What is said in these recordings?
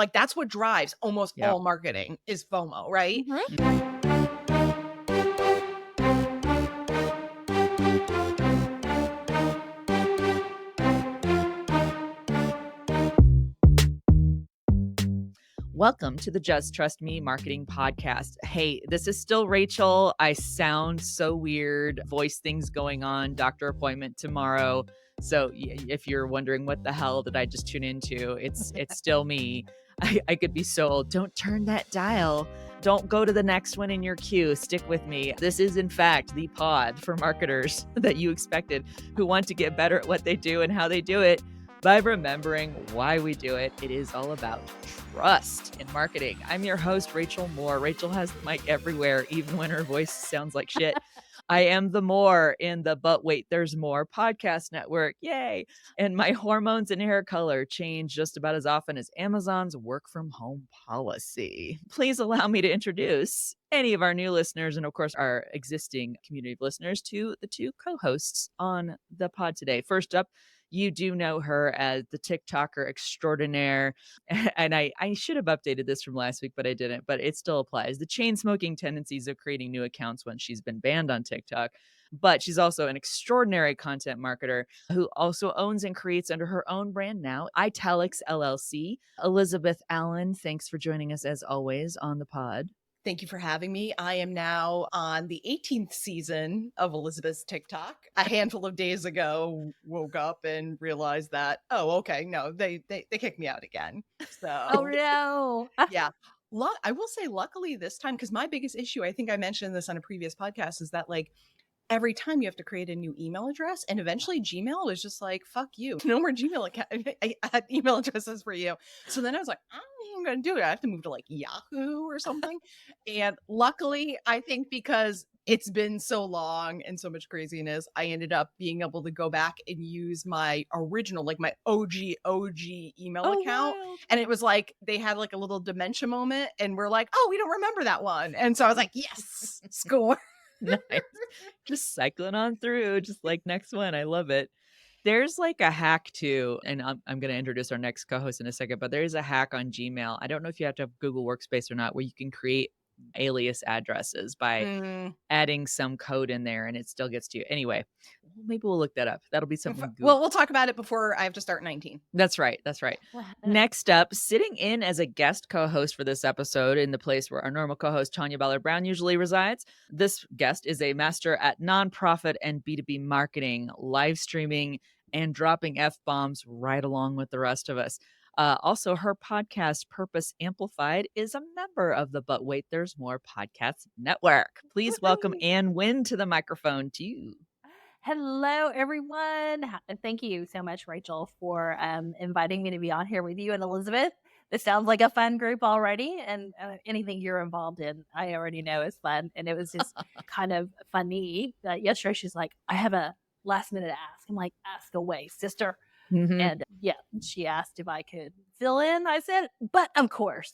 Like that's what drives almost Yep. all marketing is FOMO, right? Welcome to the Just Trust Me Marketing Podcast. Hey, this is still Rachel. I sound so weird, voice things going on, doctor appointment tomorrow. So if you're wondering what the hell did I just tune into, it's still me. I could be so old. Don't turn that dial. Don't go to the next one in your queue. Stick with me. This is, in fact, the pod for marketers that you expected who want to get better at what they do and how they do it by remembering why we do it. It is all about trust in marketing. I'm your host, Rachel Moore. Rachel has the mic everywhere, even when her voice sounds like shit. I am the Moore in the But Wait, There's More podcast network. Yay. And my hormones and hair color change just about as often as Amazon's work from home policy. Please allow me to introduce any of our new listeners and, of course, our existing community of listeners to the two co-hosts on the pod today. First up, you do know her as the TikToker extraordinaire. And I should have updated this from last week, but I didn't. But it still applies. The chain smoking tendencies of creating new accounts when she's been banned on TikTok. But she's also an extraordinary content marketer who also owns and creates under her own brand now, Italics LLC. Elizabeth Allen, thanks for joining us as always on the pod. Thank you for having me. I am now on the 18th season of Elizabeth's TikTok. A handful of days ago, woke up and realized that, oh, okay, no, they kicked me out again. So, oh no. Yeah. I will say, luckily this time, because my biggest issue, I think I mentioned this on a previous podcast, is that like every time you have to create a new email address, and eventually Gmail was just like, fuck you, no more Gmail email addresses for you. So then I was like, I don't even gonna do it. I have to move to like Yahoo or something. And luckily, I think because it's been so long and so much craziness, I ended up being able to go back and use my original, like my OG email account. Wild. And it was like they had like a little dementia moment, and we're like, oh, we don't remember that one. And so I was like, yes, score. Nice. Just cycling on through, just like next one. I love it. There's like a hack too, and I'm going to introduce our next co-host in a second, but there's a hack on Gmail. I don't know if you have to have Google Workspace or not, where you can create alias addresses by adding some code in there and it still gets to you. Anyway, maybe we'll look that up. That'll be something. Well, we'll talk about it before I have to start 19. That's right. That's right. Next up, sitting in as a guest co-host for this episode in the place where our normal co-host Tanya Ballard-Brown usually resides. This guest is a master at nonprofit and B2B marketing, live streaming, and dropping F-bombs right along with the rest of us. Also, her podcast, Purpose Amplified, is a member of the But Wait, There's More podcast network. Please welcome Nguyen to the microphone too. Hello, everyone. Thank you so much, Rachel, for inviting me to be on here with you and Elizabeth. This sounds like a fun group already, and anything you're involved in, I already know is fun. And it was just kind of funny. Yesterday, she's like, I have a last minute ask. I'm like, ask away, sister. Mm-hmm. And she asked if I could fill in. I said, but of course.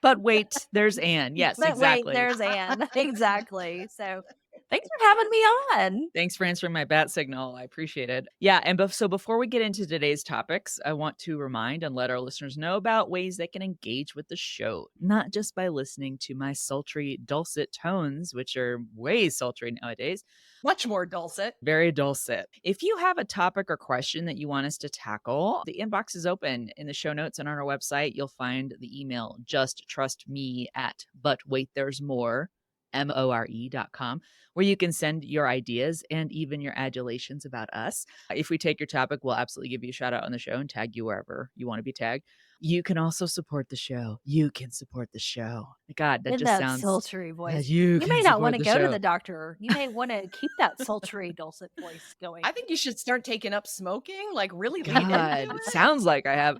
But wait, there's Anne. Yes, but exactly. Wait, there's Anne. Exactly. So thanks for having me on. Thanks for answering my bat signal. I appreciate it. Yeah. And so before we get into today's topics, I want to remind and let our listeners know about ways they can engage with the show, not just by listening to my sultry, dulcet tones, which are way sultry nowadays. Much more dulcet. Very dulcet. If you have a topic or question that you want us to tackle, the inbox is open in the show notes and on our website. You'll find the email justtrustme@butwaitthere'smore.com, where you can send your ideas and even your adulations about us. If we take your topic, we'll absolutely give you a shout out on the show and tag you wherever you want to be tagged. You can also support the show. You can support the show. God, that just sounds sultry voice. You may not want to go to the doctor. You may want to keep that sultry, dulcet voice going. I think you should start taking up smoking. Like really, God, it sounds like I have.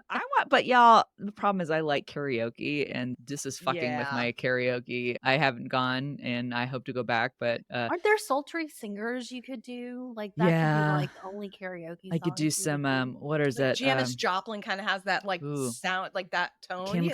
But y'all, the problem is I like karaoke, and this is fucking with my karaoke. I haven't gone, and I hope to go back. But aren't there sultry singers you could do like that? Yeah, could be like the only karaoke. I could do some. What is that? Janis Joplin kind of has that like sound, like that tone. You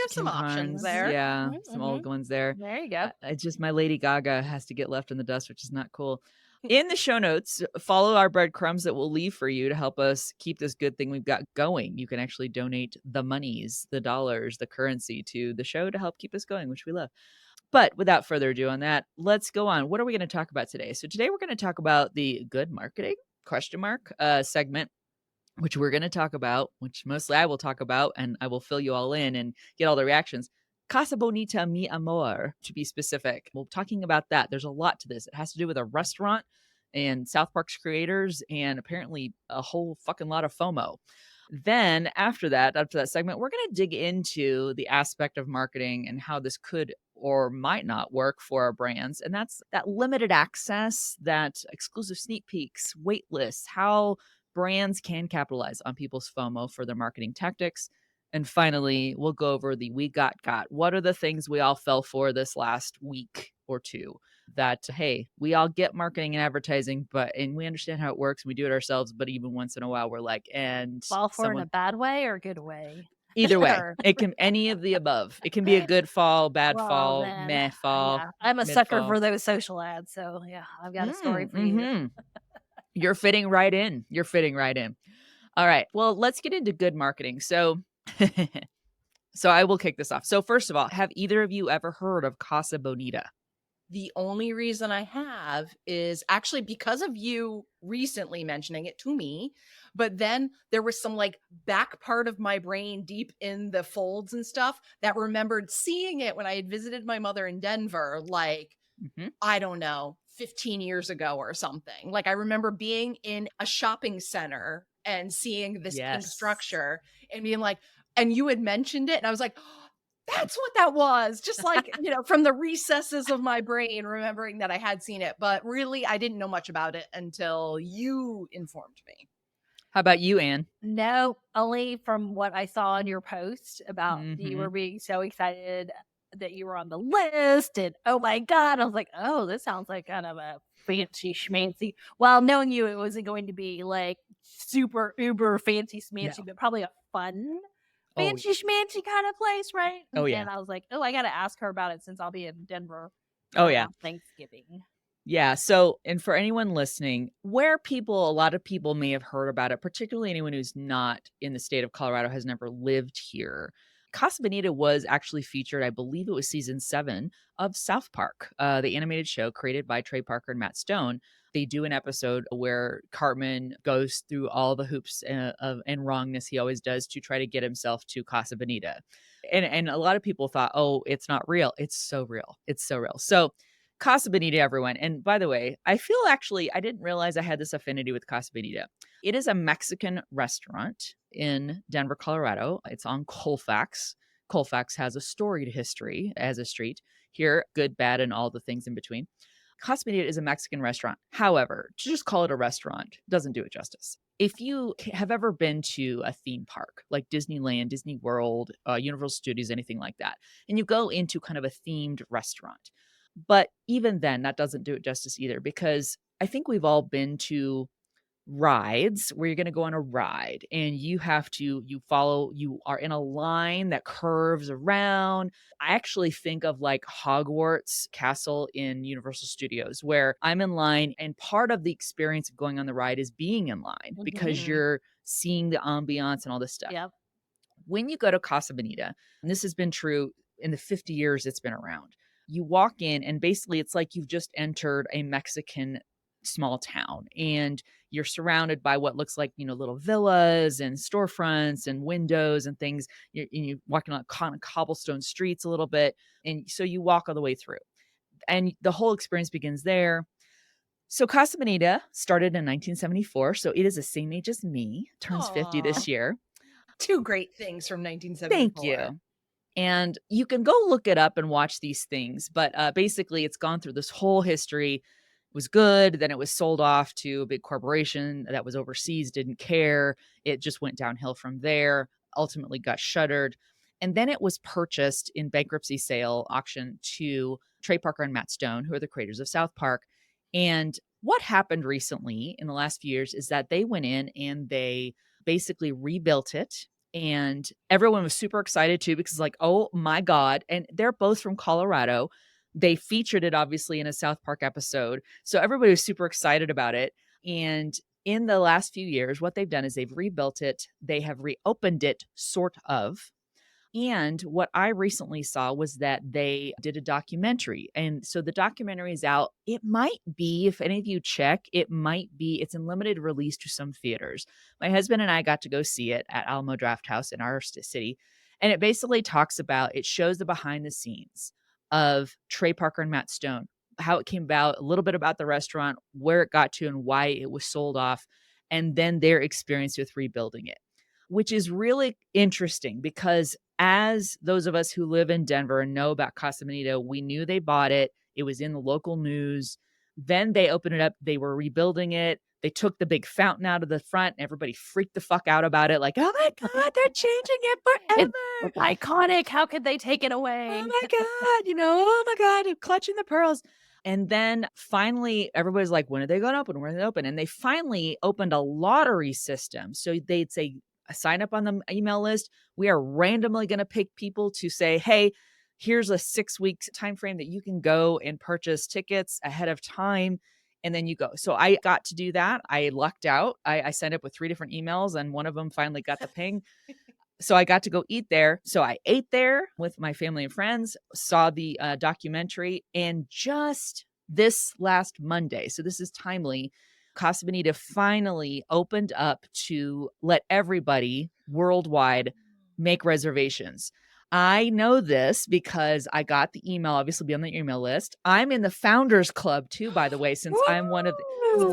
have some options there. Yeah, some old ones there. There you go. It's just my Lady Gaga has to get left in the dust, which is not cool. In the show notes, follow our breadcrumbs that we'll leave for you to help us keep this good thing we've got going. You can actually donate the monies, the dollars, the currency to the show to help keep us going, which we love. But without further ado on that, let's go on. What are we going to talk about today? So today we're going to talk about the good marketing segment, which we're going to talk about, which mostly I will talk about, and I will fill you all in and get all the reactions. Casa Bonita, mi amor, to be specific. We're talking about that. There's a lot to this. It has to do with a restaurant and South Park's creators and apparently a whole fucking lot of FOMO. Then after that segment, we're going to dig into the aspect of marketing and how this could or might not work for our brands. And that's that limited access, that exclusive sneak peeks, wait lists, how brands can capitalize on people's FOMO for their marketing tactics. And finally, we'll go over the we got. What are the things we all fell for this last week or two that, hey, we all get marketing and advertising, and we understand how it works. And we do it ourselves. But even once in a while, we're like, and fall for in a bad way or a good way? Either way, it can any of the above. It can be a good fall, bad fall, then, meh fall. Yeah. I'm a sucker for those social ads. So yeah, I've got a story for you. You're fitting right in. All right. Well, let's get into good marketing. So I will kick this off. So first of all, have either of you ever heard of Casa Bonita? The only reason I have is actually because of you recently mentioning it to me. But then there was some like back part of my brain deep in the folds and stuff that remembered seeing it when I had visited my mother in Denver, like, I don't know, 15 years ago or something. Like I remember being in a shopping center and seeing this pink structure and being like, and you had mentioned it. And I was like, oh, that's what that was. Just like, from the recesses of my brain, remembering that I had seen it. But really, I didn't know much about it until you informed me. How about you, Anne? No, only from what I saw on your post about you were being so excited that you were on the list. And oh my God, I was like, oh, this sounds like kind of a fancy schmancy. Well, knowing you, it wasn't going to be like super uber fancy schmancy, but probably a fun fancy schmancy kind of place, right? Oh, yeah. And I was like, oh, I got to ask her about it since I'll be in Denver. Oh, yeah. Thanksgiving. Yeah. So, and for anyone listening, a lot of people may have heard about it, particularly anyone who's not in the state of Colorado, has never lived here. Casa Bonita was actually featured, I believe it was season 7 of South Park, the animated show created by Trey Parker and Matt Stone. They do an episode where Cartman goes through all the hoops and wrongness he always does to try to get himself to Casa Bonita. And a lot of people thought, oh, it's not real. It's so real. So Casa Bonita, everyone. And by the way, I didn't realize I had this affinity with Casa Bonita. It is a Mexican restaurant in Denver, Colorado. It's on Colfax. Colfax has a storied history as a street. Here, good, bad, and all the things in between. Casa Bonita is a Mexican restaurant. However, to just call it a restaurant doesn't do it justice. If you have ever been to a theme park like Disneyland, Disney World, Universal Studios, anything like that, and you go into kind of a themed restaurant, but even then, that doesn't do it justice either, because I think we've all been to rides where you're going to go on a ride and you are in a line that curves around. I actually think of like Hogwarts Castle in Universal Studios, where I'm in line and part of the experience of going on the ride is being in line because you're seeing the ambiance and all this stuff. Yep. When you go to Casa Bonita, and this has been true in the 50 years it's been around, you walk in and basically it's like you've just entered a Mexican small town and you're surrounded by what looks like, little villas and storefronts and windows and things. You're walking on cobblestone streets a little bit. And so you walk all the way through and the whole experience begins there. So Casa Bonita started in 1974. So it is the same age as me, turns 50 this year. 2 great things from 1974. Thank you. And you can go look it up and watch these things. But basically, it's gone through this whole history. It was good. Then it was sold off to a big corporation that was overseas, didn't care. It just went downhill from there, ultimately got shuttered. And then it was purchased in bankruptcy sale auction to Trey Parker and Matt Stone, who are the creators of South Park. And what happened recently in the last few years is that they went in and they basically rebuilt it. And everyone was super excited too, because like, oh my God. And they're both from Colorado. They featured it obviously in a South Park episode. So everybody was super excited about it. And in the last few years, what they've done is they've rebuilt it. They have reopened it, sort of. And what I recently saw was that they did a documentary. And so the documentary is out. It might be, if any of you check, it's in limited release to some theaters. My husband and I got to go see it at Alamo Draft House in our city. And it basically it shows the behind the scenes of Trey Parker and Matt Stone, how it came about, a little bit about the restaurant, where it got to and why it was sold off, and then their experience with rebuilding it, which is really interesting because as those of us who live in Denver and know about Casa Bonita, we knew they bought it. It was in the local news. Then they opened it up. They were rebuilding it. They took the big fountain out of the front and everybody freaked the fuck out about it. Like, oh my God, they're changing it forever. It's iconic. How could they take it away? Oh my God, oh my God, clutching the pearls. And then finally, everybody's like, when are they going to open? When are they open? And they finally opened a lottery system. So they'd say, sign up on the email list. We are randomly going to pick people to say, hey, here's a 6-week time frame that you can go and purchase tickets ahead of time. And then you go. So I got to do that. I lucked out. I signed up with 3 different emails and one of them finally got the ping. So I got to go eat there. So I ate there with my family and friends, saw the documentary, and just this last Monday, so this is timely, Casa Bonita finally opened up to let everybody worldwide make reservations. I know this because I got the email, obviously be on the email list. I'm in the Founders Club too, by the way, since I'm one of the,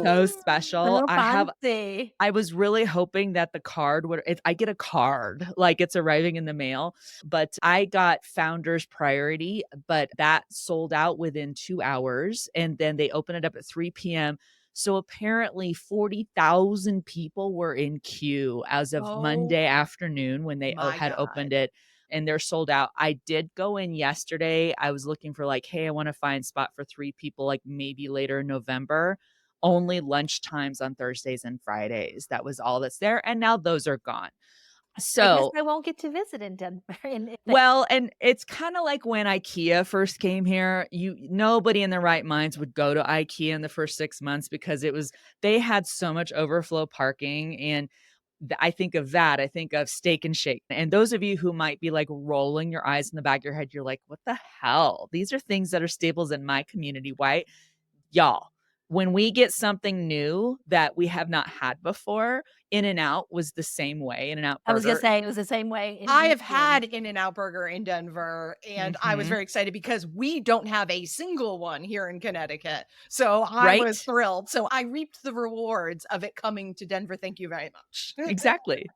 so special. I was really hoping that the card I get a card, like it's arriving in the mail, but I got Founders priority, but that sold out within 2 hours. And then they opened it up at 3 p.m. So apparently 40,000 people were in queue as of Monday afternoon when they had opened it. And they're sold out. I did go in yesterday. I was looking for like, hey, I want to find spot for 3 people, like maybe later in November. Only lunch times on Thursdays and Fridays. That was all that's there. And now those are gone. So I guess I won't get to visit in Denver. Well, and it's kind of like when IKEA first came here, nobody in their right minds would go to IKEA in the first 6 months because they had so much overflow parking. And I think of that. I think of Steak and Shake. And those of you who might be like rolling your eyes in the back of your head, you're like, what the hell? These are things that are staples in my community. Why? Y'all, when we get something new that we have not had before, In-N-Out was the same way. In-N-Out burger. I was going to say it was the same way. I have had In-N-Out burger in Denver, and I was Mhm. very excited because we don't have a single one here in Connecticut. So I was thrilled. So I reaped the rewards of it coming to Denver. Thank you very much. Exactly.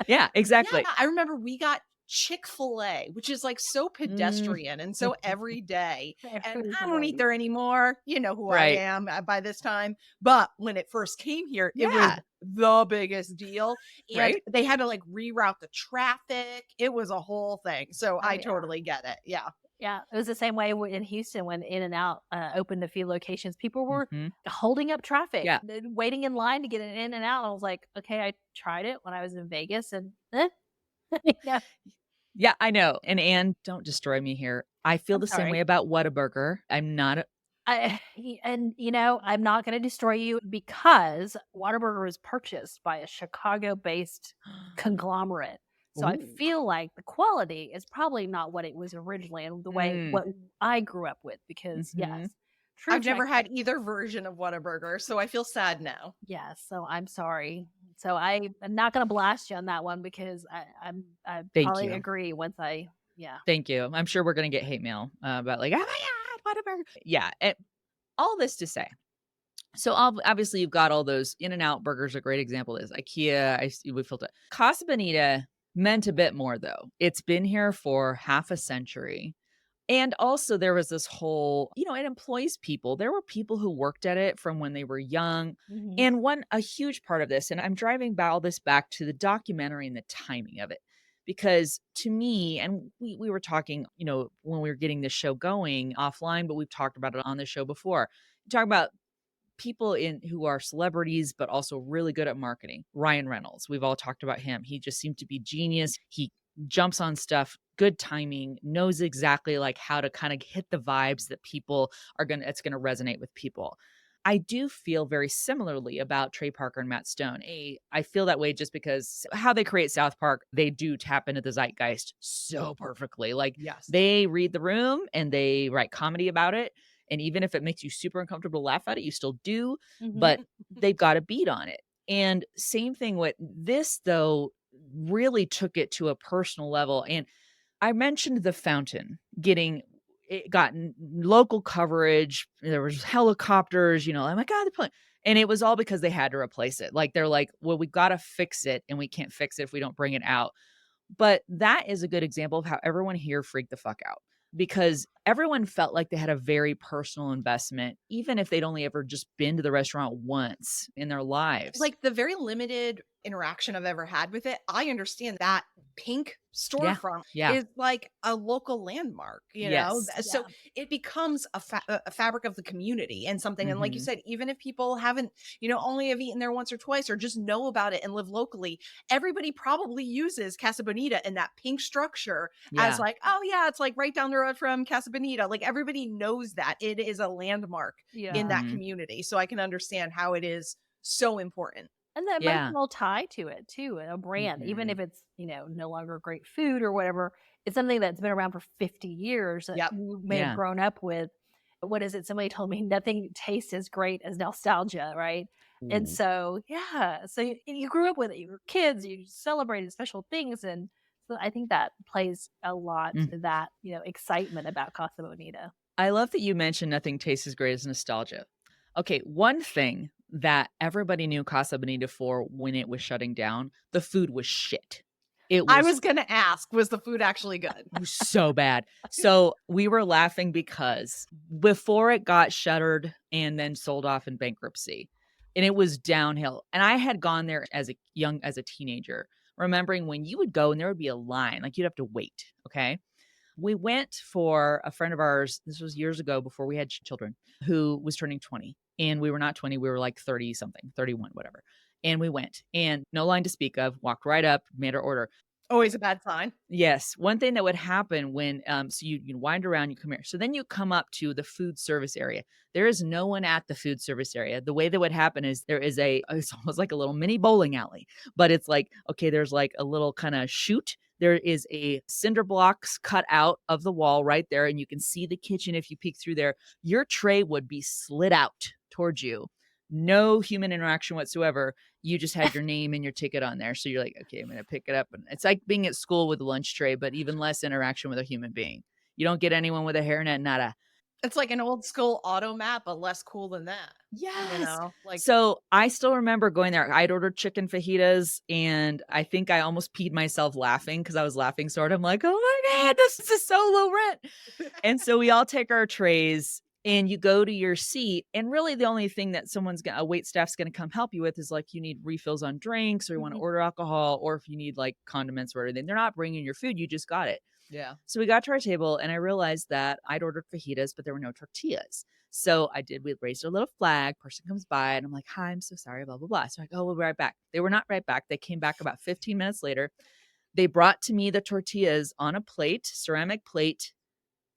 Yeah, exactly. Yeah, I remember we got Chick-fil-A, which is like so pedestrian and so everyday. And I don't eat there anymore. You know who I am by this time. But when it first came here, it was the biggest deal. And they had to like reroute the traffic. It was a whole thing. So I totally get it. Yeah. Yeah, it was the same way in Houston when In-N-Out opened a few locations. People were holding up traffic, waiting in line to get an In-N-Out. I was like, okay, I tried it when I was in Vegas, and yeah, I know. And Anne, don't destroy me here. I feel the same way about Whataburger. I'm not. I'm not going to destroy you because Whataburger was purchased by a Chicago-based conglomerate. So I feel like the quality is probably not what it was originally and the way what I grew up with because yes. I've never had either version of Whataburger, so I feel sad now. Yes, so I'm sorry. So I'm not going to blast you on that one because I probably agree once Thank you. I'm sure we're going to get hate mail about like, oh my God, Whataburger. Yeah. All this to say. So obviously you've got all those In-N-Out burgers. A great example is IKEA. We felt it. Casa Bonita meant a bit more though. It's been here for half a century. And also there was this whole, it employs people. There were people who worked at it from when they were young. Mm-hmm. And a huge part of this, and I'm driving all this back to the documentary and the timing of it, because to me, and we were talking, when we were getting this show going offline, but we've talked about it on the show before. Talk about people who are celebrities, but also really good at marketing. Ryan Reynolds. We've all talked about him. He just seemed to be genius. He jumps on stuff, good timing, knows exactly like how to kind of hit the vibes that it's going to resonate with people. I do feel very similarly about Trey Parker and Matt Stone. I feel that way just because how they create South Park, they do tap into the zeitgeist so perfectly. Like Yes. they read the room and they write comedy about it. And even if it makes you super uncomfortable to laugh at it, you still do, but they've got a beat on it. And same thing with this, though, really took it to a personal level. And I mentioned the fountain it got local coverage. There was helicopters, I'm like, God, and it was all because they had to replace it. Like, they're like, well, we got to fix it and we can't fix it if we don't bring it out. But that is a good example of how everyone here freaked the fuck out because everyone felt like they had a very personal investment, even if they'd only ever just been to the restaurant once in their lives. Like the very limited interaction I've ever had with it, I understand that pink storefront is like a local landmark, know? So it becomes a fabric of the community and something. And like you said, even if people haven't, only have eaten there once or twice or just know about it and live locally, everybody probably uses Casa Bonita and that pink structure as like, oh yeah, it's like right down the road from Casa Bonita. Like everybody knows that it is a landmark in that community. So I can understand how it is so important. And the emotional tie to it too, a brand, even if it's, no longer great food or whatever, it's something that's been around for 50 years that you may have grown up with. What is it? Somebody told me nothing tastes as great as nostalgia, right? And so, so you grew up with it, you were kids, you celebrated special things. And so I think that plays a lot to that, excitement about Casa Bonita. I love that you mentioned nothing tastes as great as nostalgia. Okay, one thing that everybody knew Casa Bonita for when it was shutting down, the food was shit. I was going to ask, was the food actually good? It was so bad. So we were laughing because before it got shuttered and then sold off in bankruptcy, and it was downhill. And I had gone there as a teenager, remembering when you would go and there would be a line, like you'd have to wait. Okay. We went for a friend of ours. This was years ago before we had children, who was turning 20. And we were not 20. We were like 30 something, 31, whatever. And we went and no line to speak of, walked right up, made our order. Always a bad sign. Yes. One thing that would happen when, so you wind around, you come here. So then you come up to the food service area. There is no one at the food service area. The way that would happen is it's almost like a little mini bowling alley, but it's like, okay, there's like a little kind of chute. There is a cinder blocks cut out of the wall right there. And you can see the kitchen. If you peek through there, your tray would be slid out towards you. No human interaction whatsoever. You just had your name and your ticket on there. So you're like, okay, I'm going to pick it up. And it's like being at school with a lunch tray, but even less interaction with a human being. You don't get anyone with a hairnet, nada. It's like an old school auto map, but less cool than that. Yes. So I still remember going there. I'd ordered chicken fajitas and I think I almost peed myself laughing because I was laughing so hard. I'm like, oh my God, this is so low rent. And so we all take our trays and you go to your seat. And really the only thing that a wait staff's going to come help you with is like, you need refills on drinks or you want to order alcohol, or if you need like condiments or anything. They're not bringing your food. You just got it. Yeah. So we got to our table and I realized that I'd ordered fajitas, but there were no tortillas. So we raised a little flag, person comes by and I'm like, hi, I'm so sorry, blah, blah, blah. So I go, we'll be right back. They were not right back. They came back about 15 minutes later. They brought to me the tortillas on a plate, ceramic plate.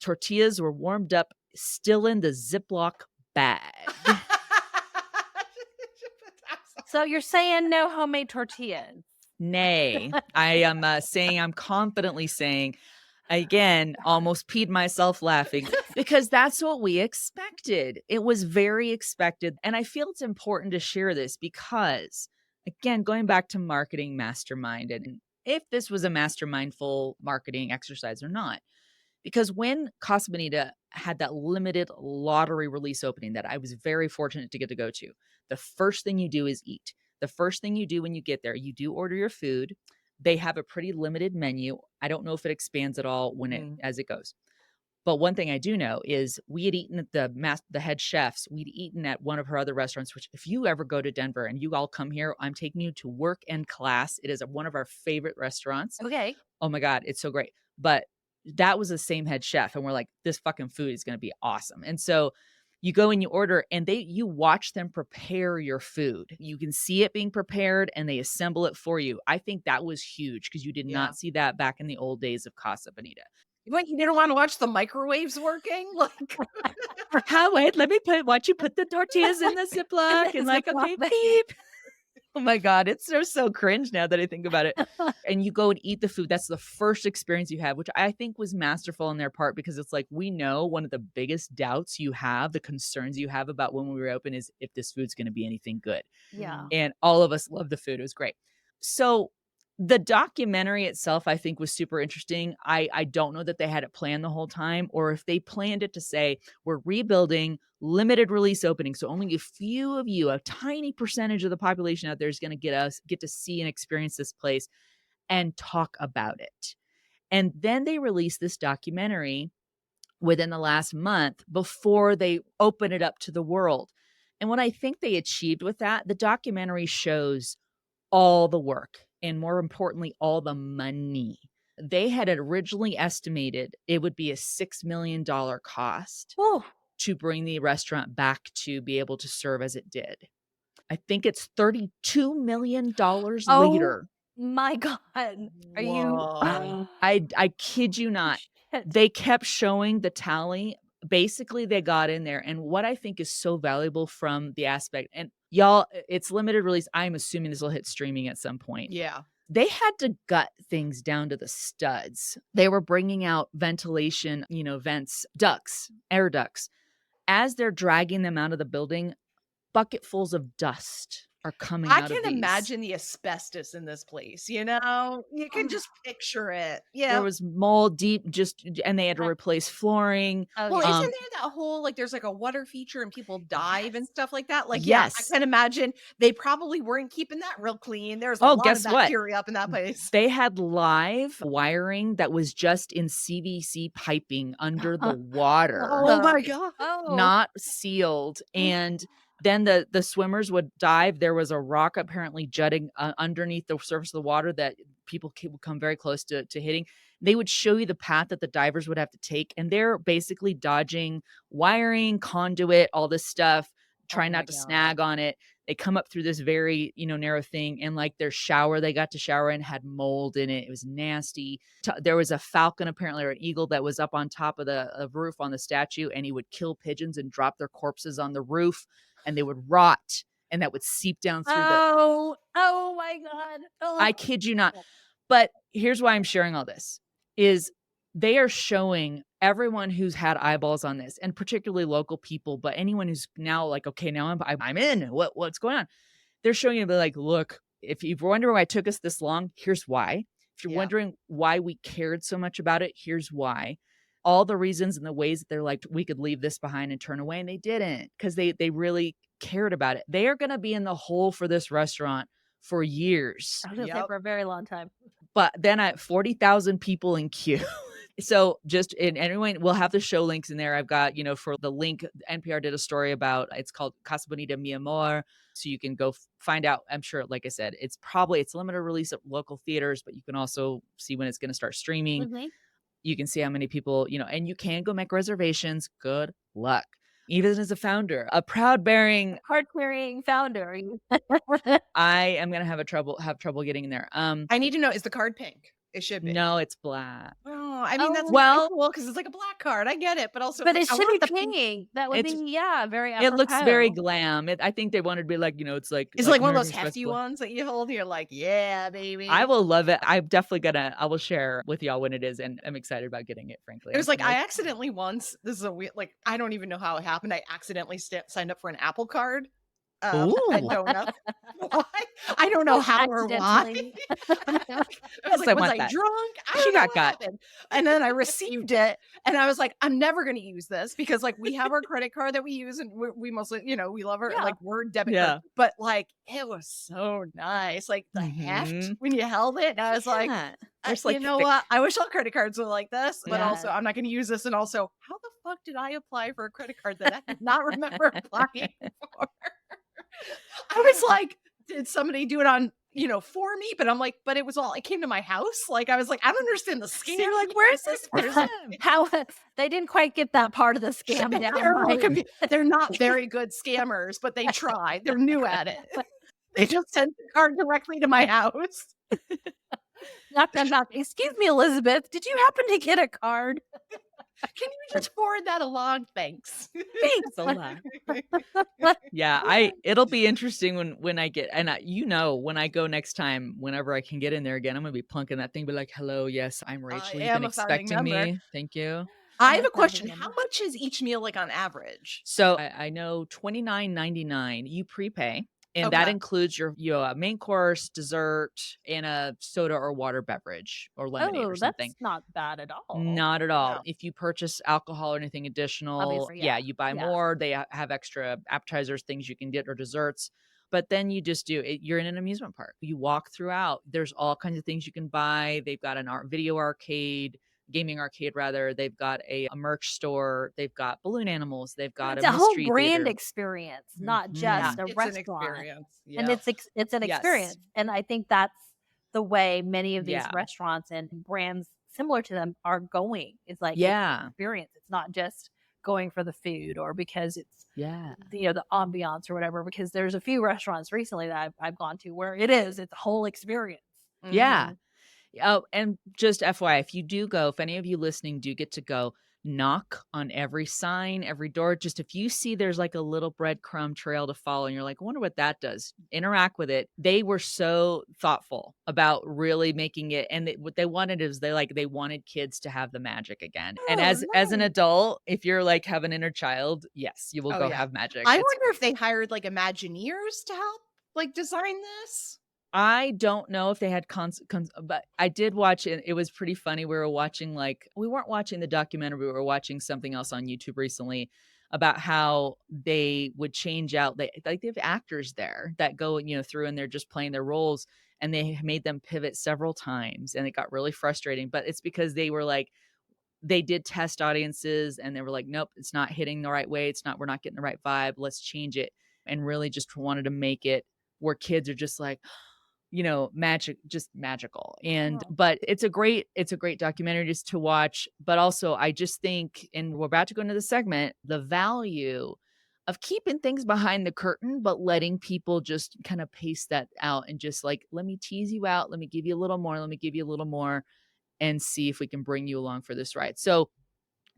Tortillas were warmed up, still in the Ziploc bag. So you're saying no homemade tortillas? Nay, I'm confidently saying, again, almost peed myself laughing because that's what we expected. It was very expected. And I feel it's important to share this because, again, going back to marketing mastermind, and if this was a mastermindful marketing exercise or not, because when Casa Bonita had that limited lottery release opening that I was very fortunate to get to go to, the first thing you do is eat. The first thing you do when you get there, you do order your food. They have a pretty limited menu. I don't know if it expands at all as it goes. But one thing I do know is we had eaten at the head chefs. We'd eaten at one of her other restaurants, which if you ever go to Denver and you all come here, I'm taking you to Work and Class. It is one of our favorite restaurants. Okay. Oh my God, it's so great. But that was the same head chef. And we're like, this fucking food is going to be awesome. And so You go and you order, and you watch them prepare your food. You can see it being prepared, and they assemble it for you. I think that was huge because you did Yeah. not see that back in the old days of Casa Bonita. What, you didn't want to watch the microwaves working? Like, Wait, watch you put the tortillas in the Ziploc and like, okay, beep. Oh my God, it's so cringe now that I think about it. And you go and eat the food. That's the first experience you have, which I think was masterful on their part, because it's like, we know one of the biggest doubts you have, the concerns you have about when we reopen, is if this food's going to be anything good. Yeah. And all of us love the food. It was great. So the documentary itself, I think, was super interesting. I don't know that they had it planned the whole time, or if they planned it to say, we're rebuilding, limited release opening. So only a few of you, a tiny percentage of the population out there is going to get to see and experience this place and talk about it. And then they released this documentary within the last month before they open it up to the world. And what I think they achieved with that, the documentary shows all the work, and more importantly, all the money. They had originally estimated it would be a $6 million cost to bring the restaurant back to be able to serve as it did. I think it's $32 million later. My God. Are you? I kid you not. They kept showing the tally. Basically, they got in there. And what I think is so valuable from the aspect, and y'all, it's limited release. I'm assuming this will hit streaming at some point. yeah. They had to gut things down to the studs. They were bringing out ventilation, vents, ducts, air ducts. As they're dragging them out of the building, bucketfuls of dust are coming out of these. I can imagine the asbestos in this place, you can just picture it. Yeah. There was mold deep, and they had to replace flooring. Well, isn't there that whole, like, there's like a water feature and people dive and stuff like that? Like, Yes. yeah, I can imagine they probably weren't keeping that real clean. There's a lot of bacteria up in that place. They had live wiring that was just in CVC piping under the water. Oh my God. Not sealed. And then the swimmers would dive. There was a rock apparently jutting underneath the surface of the water that people would come very close to hitting. They would show you the path that the divers would have to take. And they're basically dodging wiring, conduit, all this stuff, trying not to snag on it. They come up through this very, narrow thing. And like their shower, they got to shower in, had mold in it. It was nasty. There was a falcon, apparently, or an eagle that was up on top of the roof on the statue. And he would kill pigeons and drop their corpses on the roof. And they would rot, and that would seep down through oh my God. I kid you not. But here's why I'm sharing all this, is they are showing everyone who's had eyeballs on this, and particularly local people, but anyone who's now like, okay, now I'm in. What's going on? They're showing you, like, look, if you're wondering why it took us this long, here's why. If you're wondering why we cared so much about it, here's why. All the reasons and the ways that they're like, we could leave this behind and turn away, and they didn't, because they really cared about it. They are going to be in the hole for this restaurant for years. I was going to say for a very long time. But then at 40,000 people in queue. So anyway, we'll have the show links in there. I've got, for the link, NPR did a story about, it's called Casa Bonita Mi Amor. So you can go find out. I'm sure, like I said, it's limited release at local theaters, but you can also see when it's going to start streaming. Mm-hmm. You can see how many people, and you can go make reservations. Good luck. Even as a founder, a proud-bearing, card-carrying founder. I am going to have trouble getting in there. I need to know, is the card pink? It should be. No, it's black. Oh, I mean, that's cool because it's like a black card. I get it, but also, but it should be pink. That would be very. It looks very glam. I think they wanted to be like, it's like one of those hefty ones that you hold. You're like, yeah, baby. I will love it. I'm definitely I will share with y'all when it is, and I'm excited about getting it. Frankly, it was like I accidentally once. This is a weird. Like, I don't even know how it happened. I accidentally signed up for an Apple card. I don't know why. I don't know how or why. I was like, was I drunk? She got. And then I received it, and I was like, I'm never going to use this because, like, we have our credit card that we use, and we mostly, we love our like word debit card. But like, it was so nice, like the heft when you held it. And I was like, you know what? I wish all credit cards were like this, but also I'm not going to use this. And also, how the fuck did I apply for a credit card that I did not remember applying for? I was like, did somebody do it on for me, but I'm like, but it came to my house. Like, I was like, I don't understand the scam. So you're like, where's this person? How they didn't quite get that part of the scam down. They're not very good scammers, but they try. They're new at it. They just sent the card directly to my house. Knock, knock, knock. Excuse me, Elizabeth. Did you happen to get a card? Can you just forward that along? Thanks. Thanks a lot. Yeah, it'll be interesting when I get, and when I go next time, whenever I can get in there again, I'm gonna be plunking that thing, be like, hello, yes, I'm Rachel. You've been expecting me. Thank you. I have a question. How much is each meal like on average? So I know $29.99. You prepay. And that includes your main course, dessert, and a soda or water beverage or lemonade or something. That's not bad at all. Not at all. No. If you purchase alcohol or anything additional, you buy more. They have extra appetizers, things you can get, or desserts. But then you just do it. You're in an amusement park. You walk throughout. There's all kinds of things you can buy. They've got an gaming arcade rather. They've got a merch store. They've got balloon animals. They've got a whole brand experience, not just a restaurant. Experience. Yeah. And it's an experience. And I think that's the way many of these restaurants and brands similar to them are going. It's like it's an experience. It's not just going for the food or because it's the ambiance or whatever. Because there's a few restaurants recently that I've gone to where it's a whole experience. Mm-hmm. Yeah. Oh, and just FYI, if any of you listening do get to go, knock on every sign, every door. Just if you see there's like a little breadcrumb trail to follow and you're like, I wonder what that does. Interact with it. They were so thoughtful about really making it. And what they wanted is they wanted kids to have the magic again. And as an adult, if you're like have an inner child, yes, you will have magic. I wonder if they hired like Imagineers to help like design this. I don't know if they had but I did watch it. It was pretty funny. We weren't watching the documentary. We were watching something else on YouTube recently about how they would change out. They have actors there that go, through and they're just playing their roles, and they made them pivot several times, and it got really frustrating. But it's because they were like, they did test audiences, and they were like, nope, it's not hitting the right way. We're not getting the right vibe. Let's change it, and really just wanted to make it where kids are just like, just magical. But it's a great documentary just to watch. But also I just think, and we're about to go into the segment, the value of keeping things behind the curtain, but letting people just kind of pace that out and just like, let me tease you out. Let me give you a little more. Let me give you a little more and see if we can bring you along for this ride. So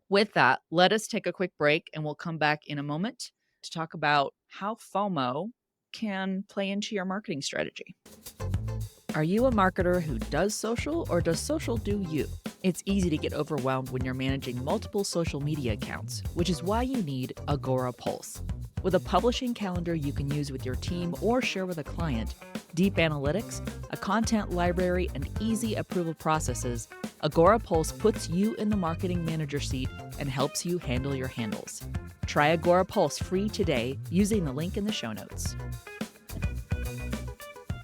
with that, let us take a quick break and we'll come back in a moment to talk about how FOMO can play into your marketing strategy. Are you a marketer who does social, or does social do you? It's easy to get overwhelmed when you're managing multiple social media accounts, which is why you need Agora Pulse. With a publishing calendar you can use with your team or share with a client, deep analytics, a content library, and easy approval processes, Agora Pulse puts you in the marketing manager seat and helps you handle your handles. Try Agora Pulse free today using the link in the show notes.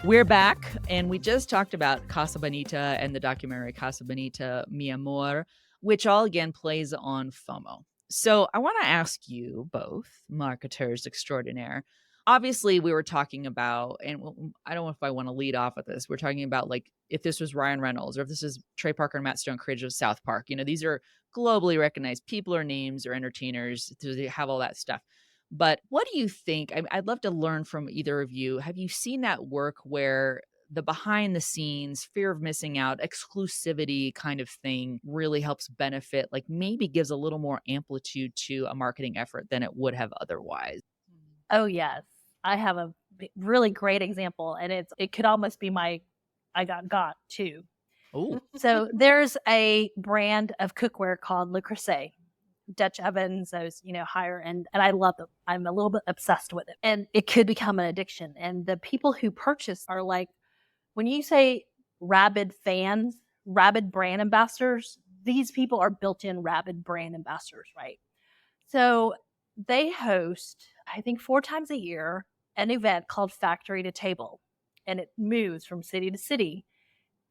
We're back, and we just talked about Casa Bonita and the documentary Casa Bonita, Mi Amor, which all again plays on FOMO. So I want to ask you both, marketers extraordinaire. Obviously, we were talking about, and I don't know if I want to lead off with this. We're talking about like if this was Ryan Reynolds or if this is Trey Parker and Matt Stone, creators of South Park. These are globally recognized people or names or entertainers. They have all that stuff. But what do you think? I'd love to learn from either of you. Have you seen that work where the behind the scenes, fear of missing out, exclusivity kind of thing really helps benefit, like maybe gives a little more amplitude to a marketing effort than it would have otherwise? Oh, yes. I have a really great example, and it could almost be my I got too. Oh. So there's a brand of cookware called Le Creuset. Dutch ovens, those, higher end. And I love them. I'm a little bit obsessed with it. And it could become an addiction. And the people who purchase are like, when you say rabid fans, rabid brand ambassadors, these people are built-in rabid brand ambassadors, right? So they host, I think 4 times a year, an event called Factory to Table. And it moves from city to city.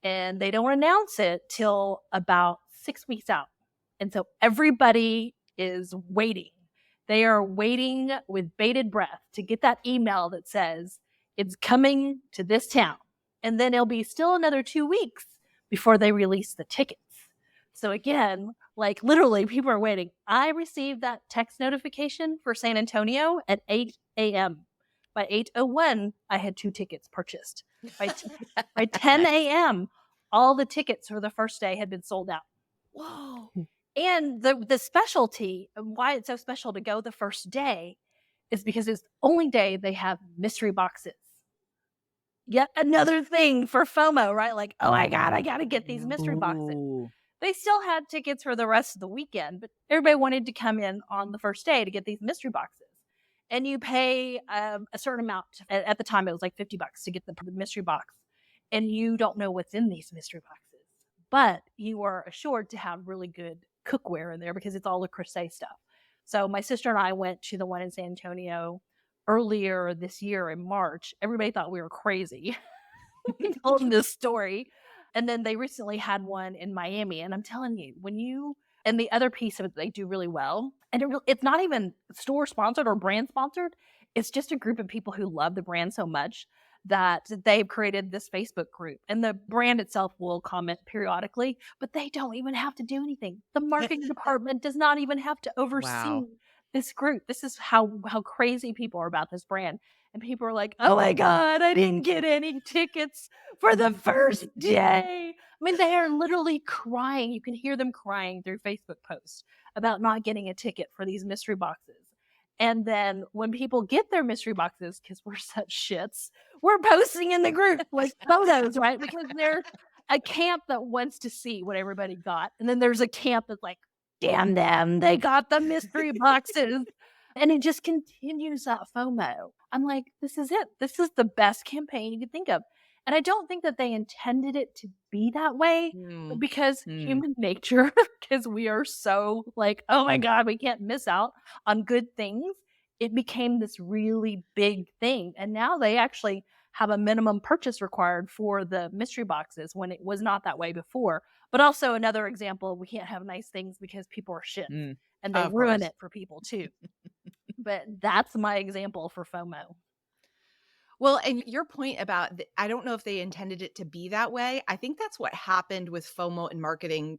And they don't announce it till about 6 weeks out. And so everybody is waiting. They are waiting with bated breath to get that email that says, it's coming to this town. And then it'll be still another 2 weeks before they release the tickets. So again, like literally people are waiting. I received that text notification for San Antonio at 8 a.m. By 8:01, I had 2 tickets purchased. By 10 a.m., all the tickets for the first day had been sold out. Whoa. And the specialty, and why it's so special to go the first day, is because it's the only day they have mystery boxes. Yet another thing for FOMO, right? Like, oh my God, I got to get these mystery boxes. Ooh. They still had tickets for the rest of the weekend, but everybody wanted to come in on the first day to get these mystery boxes. And you pay a certain amount. At the time, it was like $50 to get the mystery box. And you don't know what's in these mystery boxes. But you are assured to have really good cookware in there because it's all the Creuset stuff. So my sister and I went to the one in San Antonio earlier this year in March. Everybody thought we were crazy. We told them this story. And then they recently had one in Miami. And I'm telling you, and the other piece of it, they do really well. And it's not even store sponsored or brand sponsored. It's just a group of people who love the brand so much that they've created this Facebook group. And the brand itself will comment periodically, but they don't even have to do anything. The marketing department does not even have to oversee this group. This is how crazy people are about this brand. And people are like, oh my God, I didn't get any tickets for the first day. I mean, they are literally crying. You can hear them crying through Facebook posts about not getting a ticket for these mystery boxes. And then when people get their mystery boxes, because we're such shits, we're posting in the group like photos, right? Because there's a camp that wants to see what everybody got. And then there's a camp that's like, damn them, they got the mystery boxes. And it just continues that FOMO. I'm like, this is it. This is the best campaign you could think of. And I don't think that they intended it to be that way, but because human nature, because we are so like, oh my God, we can't miss out on good things. It became this really big thing. And now they actually have a minimum purchase required for the mystery boxes when it was not that way before. But also another example, we can't have nice things because people are shit and they ruin it for people too. But that's my example for FOMO. Well, and your point about, I don't know if they intended it to be that way. I think that's what happened with FOMO in marketing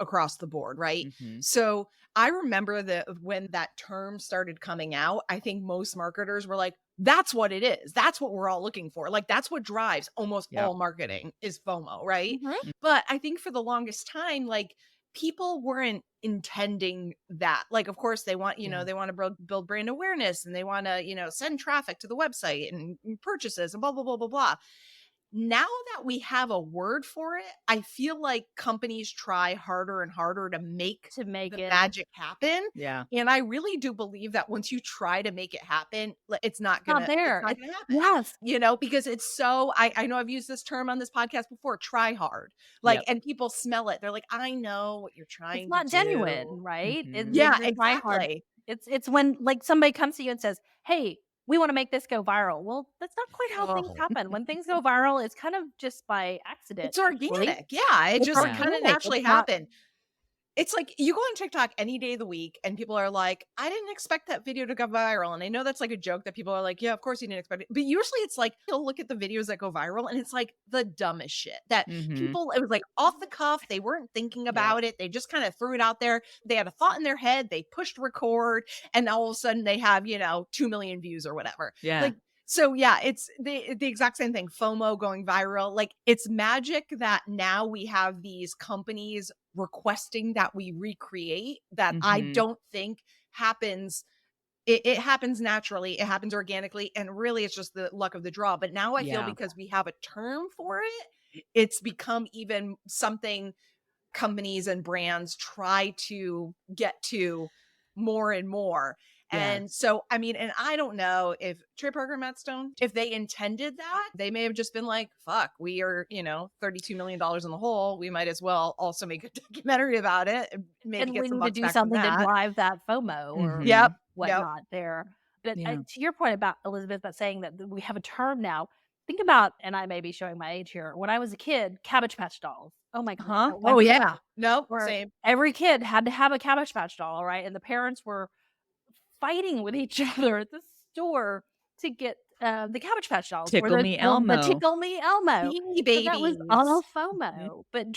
across the board, right? So I remember that when that term started coming out, I think most marketers were like, that's what it is. That's what we're all looking for. Like, that's what drives almost all marketing is FOMO, right? But I think for the longest time, like, people weren't intending that. Like, of course they want, they want to build brand awareness and they want to, send traffic to the website and purchases and blah, blah, blah, blah, blah. Now that we have a word for it, I feel like companies try harder and harder to make it magic happen. Yeah. And I really do believe that once you try to make it happen, it's not gonna happen. Yes. Because it's so, I know I've used this term on this podcast before, try hard. Like, and people smell it. They're like, I know what you're trying to do. It's not genuine, right? Exactly. It's when like somebody comes to you and says, hey, we want to make this go viral. Well, that's not quite how things happen. When things go viral, it's kind of just by accident. It's organic. Yeah. It just kind of naturally happened. It's like you go on TikTok any day of the week and people are like, I didn't expect that video to go viral. And I know that's like a joke that people are like, yeah, of course you didn't expect it. But usually it's like, you'll look at the videos that go viral and it's like the dumbest shit that people, it was like off the cuff. They weren't thinking about it. They just kind of threw it out there. They had a thought in their head. They pushed record and all of a sudden they have, 2 million views or whatever. Yeah. Like, so yeah, it's the exact same thing. FOMO going viral. Like, it's magic that now we have these companies requesting that we recreate that I don't think happens. It happens naturally. It happens organically. And really it's just the luck of the draw. But now I feel because we have a term for it, it's become even something companies and brands try to get to more and more. And so, I mean, and I don't know if Trey Parker and Matt Stone, if they intended that, they may have just been like, fuck, we are, $32 million in the hole. We might as well also make a documentary about it and maybe get some bucks to do back something from that. to drive that FOMO or whatnot there. But to your point about Elizabeth, about saying that we have a term now, think about, and I may be showing my age here, when I was a kid, Cabbage Patch dolls. Oh my God. Oh yeah. No, same. Every kid had to have a Cabbage Patch doll, right? And the parents were fighting with each other at the store to get the Cabbage Patch Dolls, or Tickle Me the Elmo. Tickle Me Elmo. Beanie So that was all Babies. FOMO, but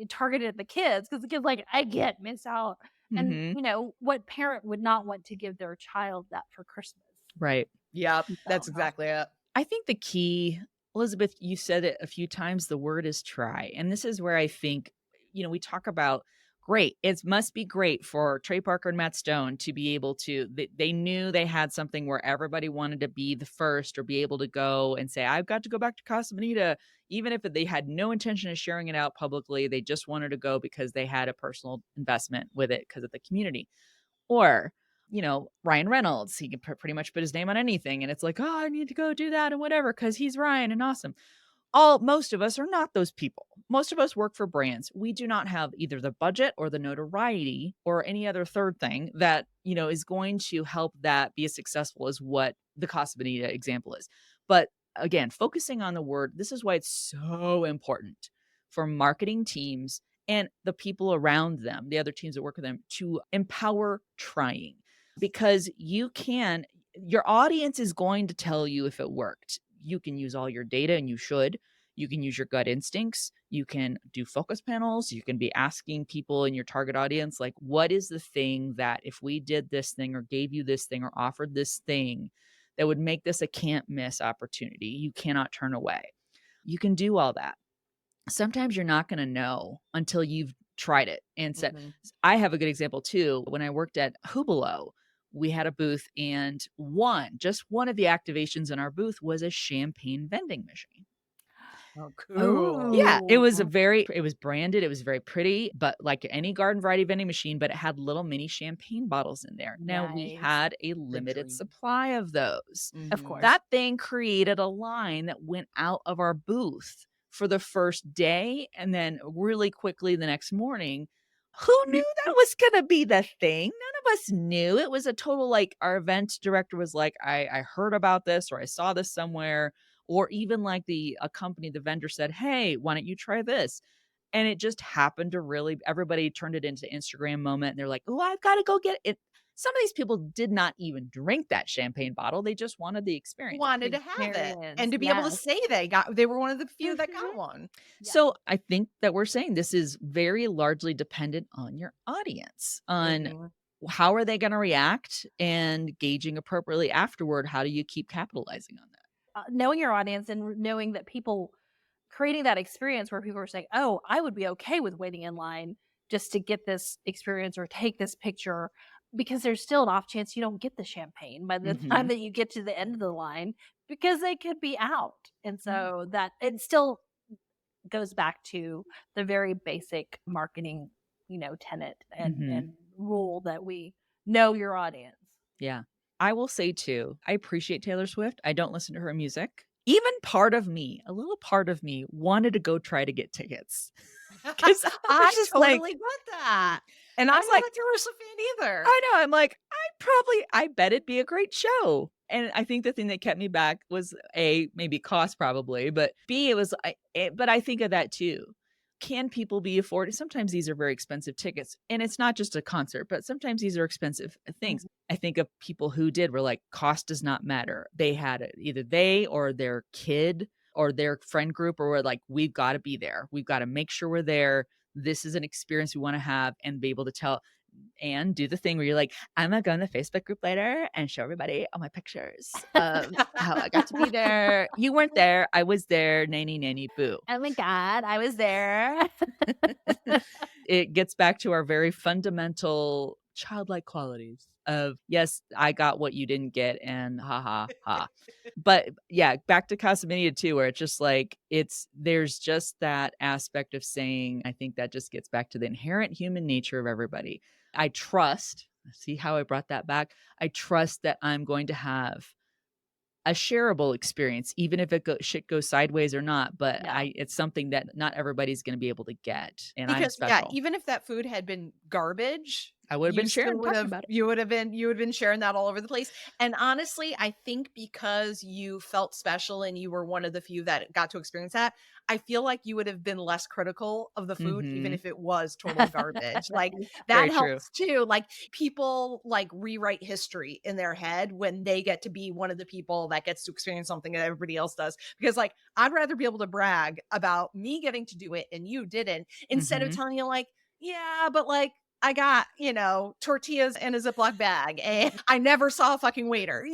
targeted at the kids, because the kids like, I can't miss out. And Mhm. what parent would not want to give their child that for Christmas? Right. Yep, that's So, exactly it. I think the key, Elizabeth, you said it a few times, the word is try. And this is where I think, we talk about great. It must be great for Trey Parker and Matt Stone to be able to, they knew they had something where everybody wanted to be the first or be able to go and say, I've got to go back to Casa Bonita. Even if they had no intention of sharing it out publicly, they just wanted to go because they had a personal investment with it because of the community. Or, Ryan Reynolds, he can pretty much put his name on anything. And it's like, oh, I need to go do that and whatever, because he's Ryan and awesome. Most of us are not those people. Most of us work for brands. We do not have either the budget or the notoriety or any other third thing that, is going to help that be as successful as what the Casa Bonita example is. But again, focusing on the word, this is why it's so important for marketing teams and the people around them, the other teams that work with them, to empower trying, because your audience is going to tell you if it worked. You can use all your data, and you should. You can use your gut instincts. You can do focus panels. You can be asking people in your target audience, like, what is the thing that if we did this thing or gave you this thing or offered this thing that would make this a can't miss opportunity you cannot turn away? You can do all that. Sometimes you're not going to know until you've tried it and said, I have a good example too. When I worked at Hubelo, we had a booth, and just one of the activations in our booth was a champagne vending machine. Oh, cool. Yeah, it was Oh. it was branded. It was very pretty, but like any garden variety vending machine, but it had little mini champagne bottles in there. Now we Nice. had a limited dream. supply of those. Of course. That thing created a line that went out of our booth for the first day, and then really quickly the next morning. Who knew that was going to be the thing? None of us knew. It was a total, like, our event director was like, I heard about this, or I saw this somewhere. Or even like the vendor said, hey, why don't you try this? And it just happened to everybody turned it into Instagram moment. And they're like, oh, I've got to go get it. Some of these people did not even drink that champagne bottle. They just wanted the experience. Wanted to have it Experience, and to be able to yes. say they were one of the few that got Mhm. one. Yeah. So I think that we're saying this is very largely dependent on your audience, on how are they going to react, and gauging appropriately afterward. How do you keep capitalizing on that? Knowing your audience and knowing that people, creating that experience where people are saying, oh, I would be okay with waiting in line just to get this experience or take this picture, because there's still an off chance you don't get the champagne by the time that you get to the end of the line, because they could be out. And so that it still goes back to the very basic marketing, tenet and rule that we know your audience. Yeah. I will say too, I appreciate Taylor Swift. I don't listen to her music. Even a little part of me wanted to go try to get tickets. Because I just totally get that. And I'm not a Taylor Swift fan either. I know. I'm like, I bet it'd be a great show. And I think the thing that kept me back was A, maybe cost probably, but B, but I think of that too. Can people be afforded? Sometimes these are very expensive tickets, and it's not just a concert, but sometimes these are expensive things. I think of people who were like, cost does not matter. They had it, either they or their kid or their friend group, or were like, we've got to be there. We've got to make sure we're there. This is an experience we want to have, and be able to tell and do the thing where you're like, I'm gonna go in the Facebook group later and show everybody all my pictures of how I got to be there. You weren't there. I was there. Nanny, nanny, boo. Oh my God, I was there. It gets back to our very fundamental childlike qualities of, yes, I got what you didn't get, and ha ha ha. But yeah, back to Casa Bonita too, where it's just like, there's just that aspect of saying, I think that just gets back to the inherent human nature of everybody. I trust, see how I brought that back? I trust that I'm going to have a shareable experience, even if shit goes sideways or not. But it's something that not everybody's going to be able to get. And I'm Because special. even if that food had been garbage, I would have been sharing, talking have about it. you would have been sharing that all over the place. And honestly, I think because you felt special and you were one of the few that got to experience that, I feel like you would have been less critical of the food, even Mhm. if it was total garbage. Like that Very true. helps too. Like people like rewrite history in their head when they get to be one of the people that gets to experience something that everybody else does. Because like I'd rather be able to brag about me getting to do it and you didn't, instead of Mhm. telling you like, yeah, but like I got, tortillas in a Ziploc bag and I never saw a fucking waiter.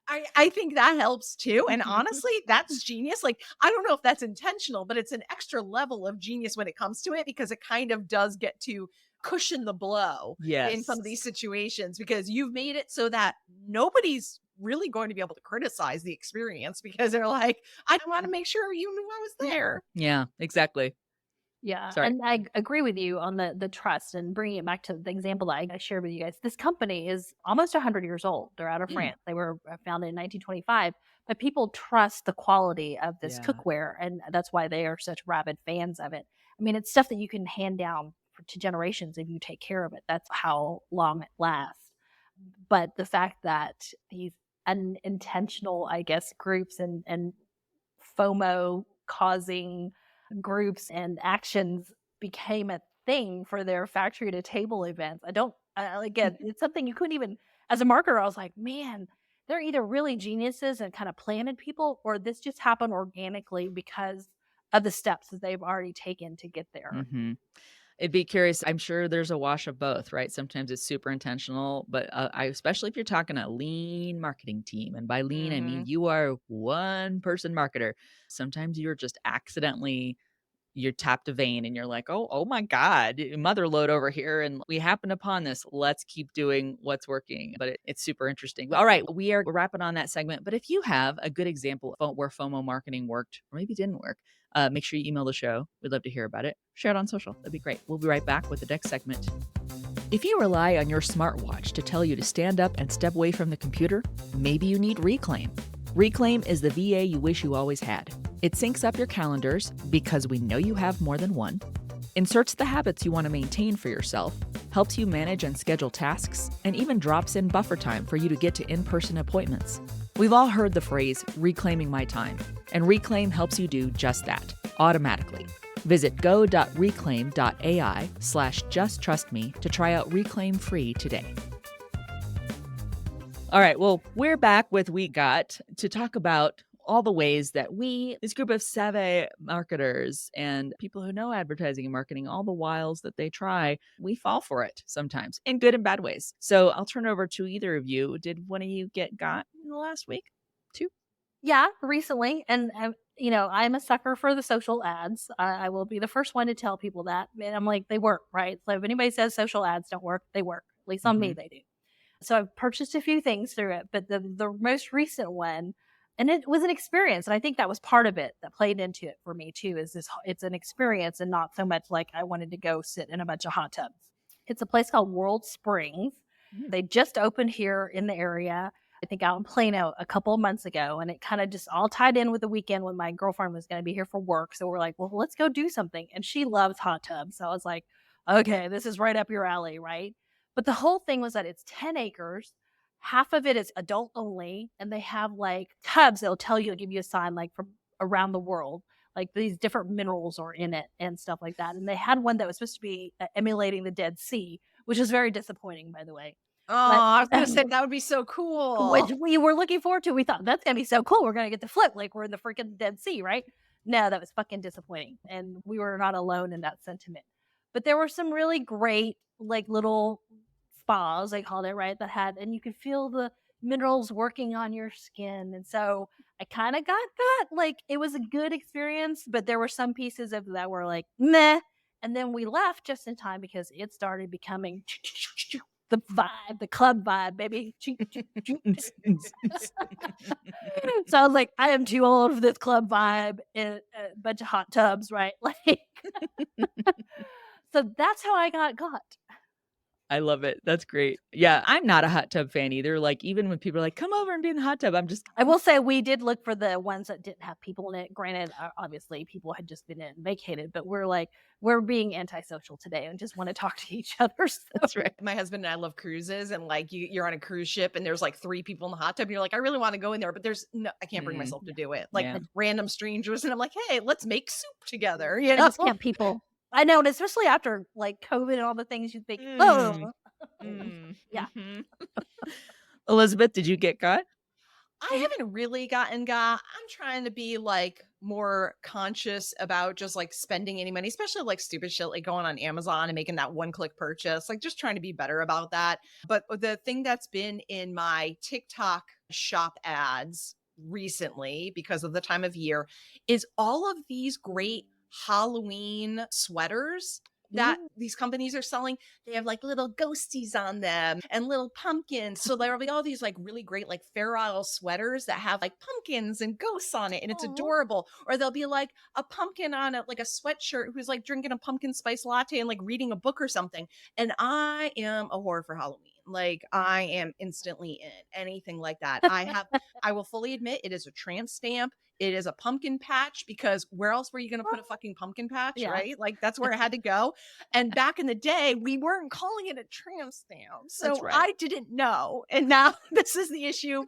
I think that helps too. And honestly, that's genius. Like, I don't know if that's intentional, but it's an extra level of genius when it comes to it because it kind of does get to cushion the blow in some of these Yes. situations because you've made it so that nobody's really going to be able to criticize the experience because they're like, I want to make sure you knew I was there. Yeah, exactly. Yeah, Sorry. and I agree with you on the trust and bringing it back to the example that I shared with you guys. This company is almost 100 years old. They're out of Mm. France. They were founded in 1925, but people trust the quality of this Yeah. cookware, and that's why they are such rabid fans of it. I mean, it's stuff that you can hand down to generations if you take care of it. That's how long it lasts. But the fact that these unintentional, I guess, groups and FOMO causing groups and actions became a thing for their factory to table events. Again, it's something you couldn't even, as a marketer, I was like, man, they're either really geniuses and kind of planted people, or this just happened organically because of the steps that they've already taken to get there. Mhm. It'd be curious. I'm sure there's a wash of both, right? Sometimes it's super intentional, but I, especially if you're talking a lean marketing team, and by lean, I mean Mhm. you are one person marketer. Sometimes you're just accidentally you tapped a vein and you're like, oh my God, mother load over here. And we happened upon this. Let's keep doing what's working. But it's super interesting. All right, we are wrapping on that segment. But if you have a good example of where FOMO marketing worked or maybe didn't work, make sure you email the show. We'd love to hear about it. Share it on social. That'd be great. We'll be right back with the next segment. If you rely on your smartwatch to tell you to stand up and step away from the computer, maybe you need Reclaim. Reclaim is the VA you wish you always had. It syncs up your calendars because we know you have more than one, inserts the habits you want to maintain for yourself, helps you manage and schedule tasks, and even drops in buffer time for you to get to in-person appointments. We've all heard the phrase, reclaiming my time, and Reclaim helps you do just that, automatically. Visit go.reclaim.ai/justtrustme to try out Reclaim free today. All right, well, we're back with We Got to talk about all the ways that this group of savvy marketers and people who know advertising and marketing, all the wiles that they try, we fall for it sometimes in good and bad ways. So I'll turn over to either of you. Did one of you get got in the last week? Two? Yeah, recently, and I'm a sucker for the social ads. I will be the first one to tell people that, and I'm like, they work, right? So if anybody says social ads don't work, they work. At least on me, Mhm. they do. So I've purchased a few things through it, but the most recent one, and it was an experience, and I think that was part of it that played into it for me too. It's an experience and not so much like I wanted to go sit in a bunch of hot tubs. It's a place called World Springs. Mm. They just opened here in the area. I think out in Plano a couple of months ago, and it kind of just all tied in with the weekend when my girlfriend was going to be here for work. So we're like, well, let's go do something. And she loves hot tubs, so I was like, okay, this is right up your alley, right? But the whole thing was that it's 10 acres. Half of it is adult only. And they have like tubs that'll tell you, give you a sign like from around the world. Like these different minerals are in it and stuff like that. And they had one that was supposed to be emulating the Dead Sea, which was very disappointing, by the way. Oh, But I was gonna say that would be so which cool. we were looking forward to. We thought that's gonna be so cool. We're gonna get to flip like we're in the freaking Dead Sea, right? No, that was fucking disappointing. And we were not alone in that sentiment. But there were some really great, like little spas, they called it, right? That had, and you could feel the minerals working on your skin. And so I kind of got that. Like it was a good experience, but there were some pieces of that were like, meh. And then we left just in time because it started becoming the vibe, the club vibe, baby. So I was like, I am too old for this club vibe in a bunch of hot tubs, right? Like, so that's how I got. I love it. That's great. Yeah, I'm not a hot tub fan either. Like, even when people are like, come over and be in the hot tub, I'm just, I will say we did look for the ones that didn't have people in it. Granted, obviously people had just been in and vacated, but we're being antisocial today and just want to talk to each other. So. that's right. My husband and I love cruises, and like you're on a cruise ship and there's like 3 people in the hot tub and you're like, I really want to go in there, but there's no, I can't bring myself to do it. Like random strangers, and I'm like, hey, let's make soup together. You know, I just can't people. I know, and especially after like COVID and all the things you think, oh, yeah. Elizabeth, did you get got? I haven't really gotten got. I'm trying to be like more conscious about just like spending any money, especially like stupid shit like going on Amazon and making that one-click purchase, like just trying to be better about that. But the thing that's been in my TikTok shop ads recently, because of the time of year, is all of these great Halloween sweaters that these companies are selling. They have like little ghosties on them and little pumpkins. So there'll be all these like really great like Fair Isle sweaters that have like pumpkins and ghosts on it, and it's adorable. Or there'll be like a pumpkin on it, like a sweatshirt who's like drinking a pumpkin spice latte and like reading a book or something. And I am a whore for Halloween. Like I am instantly in anything like that. I will fully admit it is a tramp stamp. It is a pumpkin patch, because where else were you going to put a fucking pumpkin patch, right? Like that's where it had to go. And back in the day, we weren't calling it a tramp stamp. So I didn't know. And now this is the issue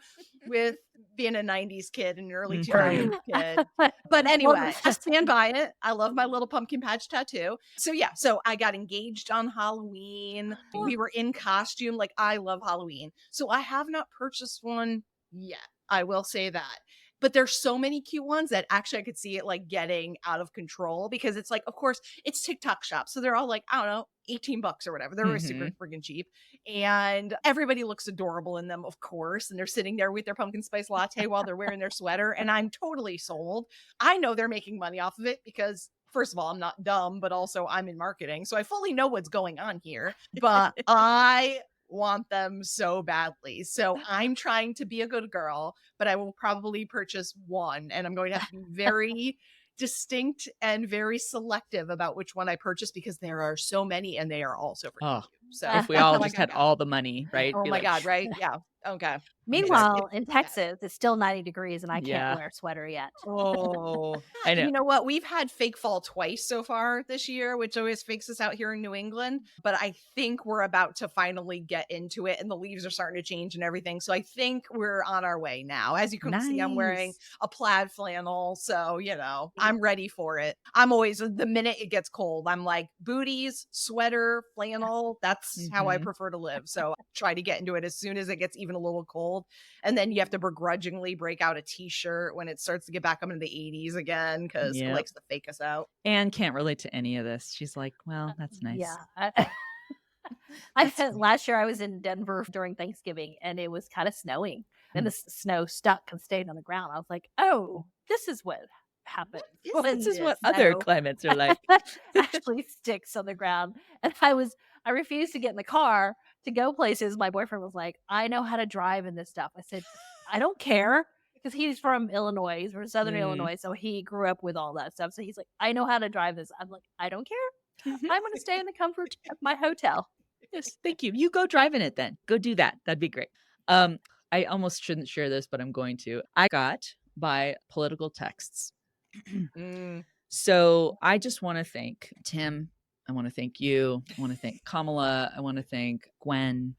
with being a 90s kid and an early 2000s kid. But anyway, I stand by it. I love my little pumpkin patch tattoo. So yeah, so I got engaged on Halloween. We were in costume. Like I love Halloween. So I have not purchased one yet. I will say that. But there's so many cute ones that actually I could see it like getting out of control, because it's like, of course, it's TikTok shop. So they're all like, I don't know, $18 or whatever. They're super freaking cheap. And everybody looks adorable in them, of course. And they're sitting there with their pumpkin spice latte while they're wearing their sweater. And I'm totally sold. I know they're making money off of it because, first of all, I'm not dumb, but also I'm in marketing. So I fully know what's going on here. But I want them so badly. So I'm trying to be a good girl, but I will probably purchase one, and I'm going to have to be very distinct and very selective about which one I purchase, because there are so many and they are all so freaking cute. So if we all just had all the money, right? Oh my God, right? Yeah. Okay. Meanwhile, in Texas, it's still 90 degrees and I can't wear a sweater yet. Oh, I know. You know what? We've had fake fall twice so far this year, which always fakes us out here in New England. But I think we're about to finally get into it, and the leaves are starting to change and everything. So I think we're on our way now. As you can see, I'm wearing a plaid flannel. So, you know, I'm ready for it. I'm always, the minute it gets cold, I'm like booties, sweater, flannel. That's how I prefer to live. So I try to get into it as soon as it gets even a little cold. And then you have to begrudgingly break out a t-shirt when it starts to get back up into the 80s again, because it likes to fake us out. Anne can't relate to any of this. She's like, well, that's nice. Yeah. Last year I was in Denver during Thanksgiving and it was kind of snowing and the snow stuck and stayed on the ground. I was like, oh, this is what happens. This is what other climates are like. Actually sticks on the ground. And I refused to get in the car to go places. My boyfriend was like, I know how to drive in this stuff. I said, I don't care. Because he's from Illinois. He's from Southern Illinois. So he grew up with all that stuff. So he's like, I know how to drive this. I'm like, I don't care. I'm going to stay in the comfort of my hotel. Yes, thank you. You go drive in it then. Go do that. That'd be great. I almost shouldn't share this, but I'm going to. I got by political texts. So I just want to thank Tim. I want to thank you. I want to thank Kamala. I want to thank Gwen.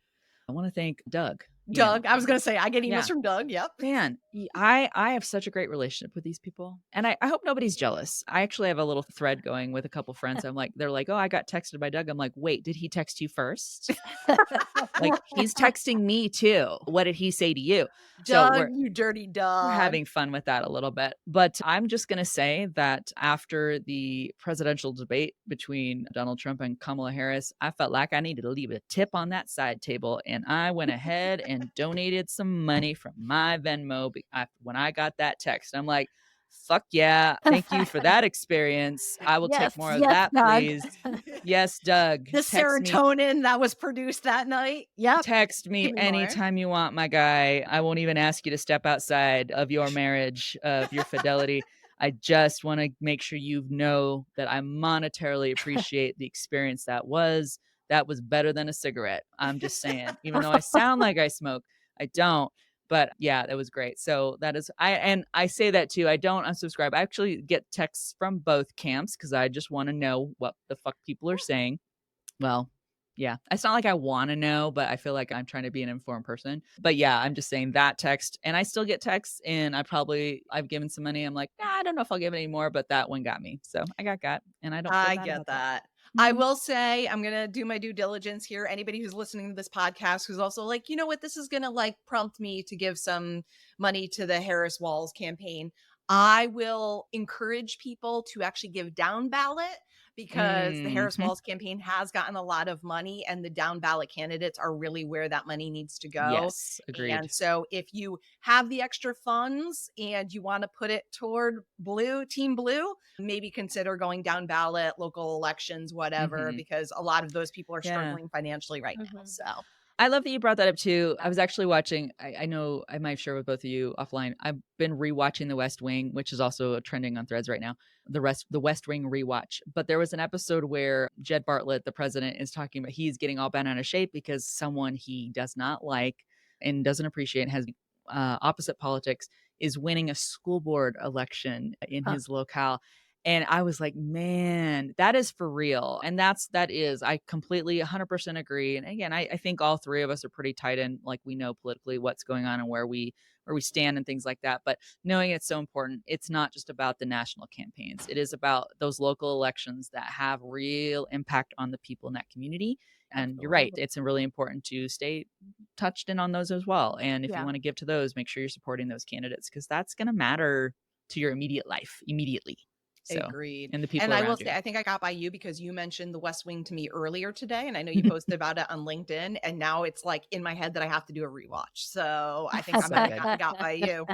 I want to thank Doug. I was going to say, I get emails from Doug. Yep. Man, I have such a great relationship with these people. And I hope nobody's jealous. I actually have a little thread going with a couple friends. I'm like, they're like, oh, I got texted by Doug. I'm like, wait, did he text you first? Like, he's texting me too. What did he say to you? Doug, so you dirty dog. We're having fun with that a little bit. But I'm just going to say that after the presidential debate between Donald Trump and Kamala Harris, I felt like I needed to leave a tip on that side table. And I went ahead and donated some money from my Venmo when I got that text. I'm like, fuck yeah. Thank you for that experience. I will take more of that, Doug. Please. Yes, Doug. The serotonin that was produced that night. Yeah. Text me anytime you want, my guy. I won't even ask you to step outside of your marriage, of your fidelity. I just want to make sure you know that I monetarily appreciate the experience that was. That was better than a cigarette. I'm just saying, even though I sound like I smoke, I don't. But yeah, that was great. So that is, I say that too. I don't unsubscribe. I actually get texts from both camps because I just want to know what the fuck people are saying. Well, yeah, it's not like I want to know, but I feel like I'm trying to be an informed person. But yeah, I'm just saying that text, and I still get texts, and I've given some money. I'm like, nah, I don't know if I'll give any more, but that one got me. So I got, and I don't feel I bad get about that. I Mhm. will say I'm going to do my due diligence here. Anybody who's listening to this podcast who's also like, you know what, this is going to like prompt me to give some money to the Harris Walls campaign. I will encourage people to actually give down ballot because the Harris Mhm. Walls campaign has gotten a lot of money and the down ballot candidates are really where that money needs to go. Yes, agreed. And so if you have the extra funds and you want to put it toward team blue, maybe consider going down ballot, local elections, whatever, Mhm. because a lot of those people are Yeah. struggling financially right now. Mhm. So I love that you brought that up too. I was actually watching, I know I might share with both of you offline. I've been rewatching The West Wing, which is also trending on Threads right now. The West Wing rewatch. But there was an episode where Jed Bartlett, the president, is talking about he's getting all bent out of shape because someone he does not like and doesn't appreciate, has opposite politics, is winning a school board election in Huh. his locale. And I was like, man, that is for real. And I completely 100% agree. And again, I think all three of us are pretty tight in, like, we know politically what's going on and where we stand and things like that. But knowing it's so important, it's not just about the national campaigns. It is about those local elections that have real impact on the people in that community. And you're right. Absolutely. It's really important to stay touched in on those as well. And if you Yeah. want to give to those, make sure you're supporting those candidates because that's going to matter to your immediate life immediately. So, agreed. and the people And I will around you. say, I think I got by you because you mentioned the West Wing to me earlier today. And I know you posted about it on LinkedIn. And now it's like in my head that I have to do a rewatch. So I think I So might good. have got by you.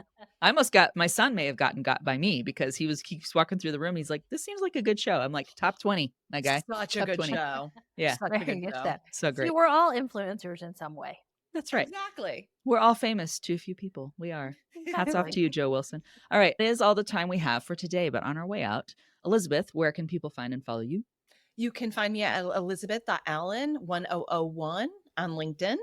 I almost my son may have got by me because he keeps walking through the room. He's like, this seems like a good show. I'm like, top 20, my guy. Such a Top good 20. show. Yeah. Such a Very good good show. stuff. So See, great. we're all influencers in some way. That's right. Exactly. We're all famous to a few people. We are. Hats off Exactly. to you, Joe Wilson. All right. It is all the time we have for today, but on our way out, Elizabeth, where can people find and follow you? You can find me at elizabeth.allen1001 on LinkedIn.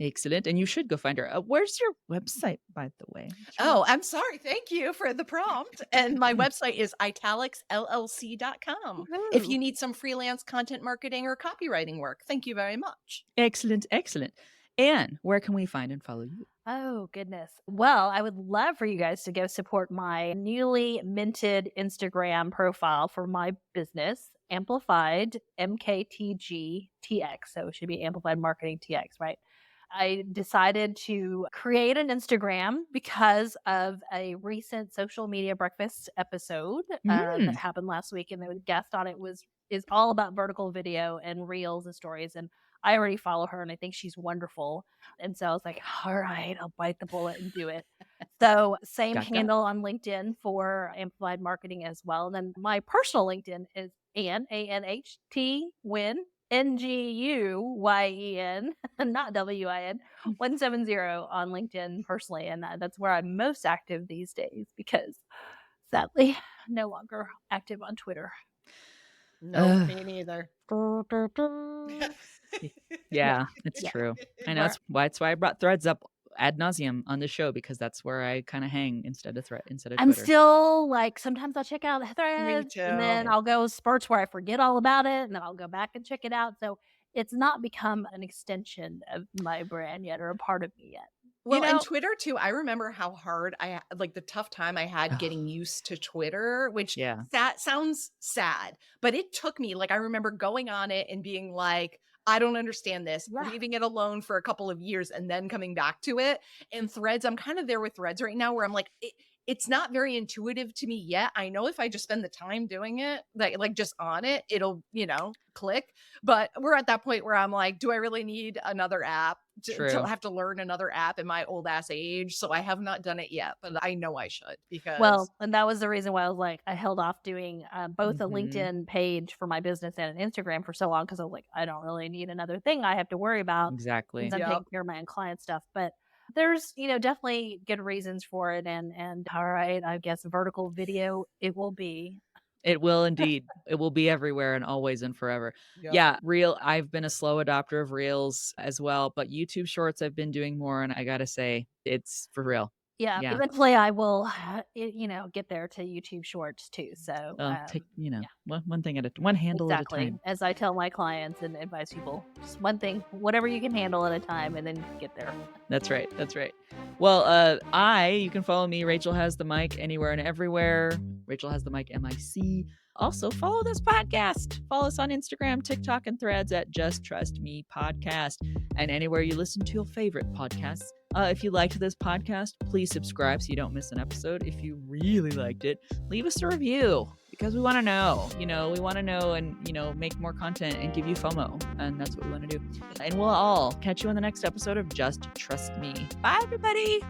Excellent. And you should go find her. Where's your website, by the way? Oh, I'm sorry. Thank you for the prompt. And my website is italicsllc.com. If you need some freelance content marketing or copywriting work, thank you very much. Excellent. Excellent. Anne, where can we find and follow you? Oh, goodness. Well, I would love for you guys to go support my newly minted Instagram profile for my business, Amplified MKTG TX. So it should be Amplified Marketing TX, right? I decided to create an Instagram because of a recent social media breakfast episode that happened last week, and the guest on it is all about vertical video and reels and stories. And I already follow her, and I think she's wonderful. And so I was like, all right, I'll bite the bullet and do it. So same Got that. handle on LinkedIn for Amplified Marketing as well. And then my personal LinkedIn is Ann, ANHT, Nguyen, NGUYEN, not WIN, 170 on LinkedIn personally. And that's where I'm most active these days because sadly, no longer active on Twitter. No, me neither. Yeah, it's Yeah. true. I know. That's why I brought Threads up ad nauseum on the show because that's where I kind of hang instead of I'm Twitter. still like, sometimes I'll check out Threads too. and then I'll go spurts where I forget all about it and then I'll go back and check it out. So it's not become an extension of my brand yet or a part of me yet. Well, and Twitter too. I remember how hard the tough time I had Ugh. getting used to Twitter, which Yeah. that sounds sad, but it took me, like, I remember going on it and being like, I don't understand this, Yeah. leaving it alone for a couple of years and then coming back to it. And Threads, I'm kind of there with Threads right now where I'm like, it's not very intuitive to me yet. I know if I just spend the time doing it, like just on it, it'll, click. But we're at that point where I'm like, do I really need another app to have to learn another app in my old ass age? So I have not done it yet, but I know I should because. Well, and that was the reason why I was like, I held off doing both a LinkedIn page for my business and an Instagram for so long because I was like, I don't really need another thing I have to worry about. Exactly. Since I'm taking care of my own client stuff. But there's, definitely good reasons for it. And all right, I guess vertical video it will be. It will indeed. It will be everywhere and always and forever. Yep. Yeah, I've been a slow adopter of Reels as well, but YouTube Shorts I've been doing more, and I gotta say, it's for real. Yeah, Yeah. eventually I will, get there to YouTube Shorts too. So, Take, yeah. one thing one handle at a Exactly. time. As I tell my clients and advise people, just one thing, whatever you can handle at a time, and then get there. That's right. That's right. Well, you can follow me, Rachel Has the Mic, anywhere and everywhere. Rachel Has the Mic, MIC. Also, follow this podcast. Follow us on Instagram, TikTok, and Threads at Just Trust Me Podcast, and anywhere you listen to your favorite podcasts. If you liked this podcast, please subscribe so you don't miss an episode. If you really liked it, leave us a review because we want to know. We want to know and, make more content and give you FOMO. And that's what we want to do. And we'll all catch you on the next episode of Just Trust Me. Bye, everybody.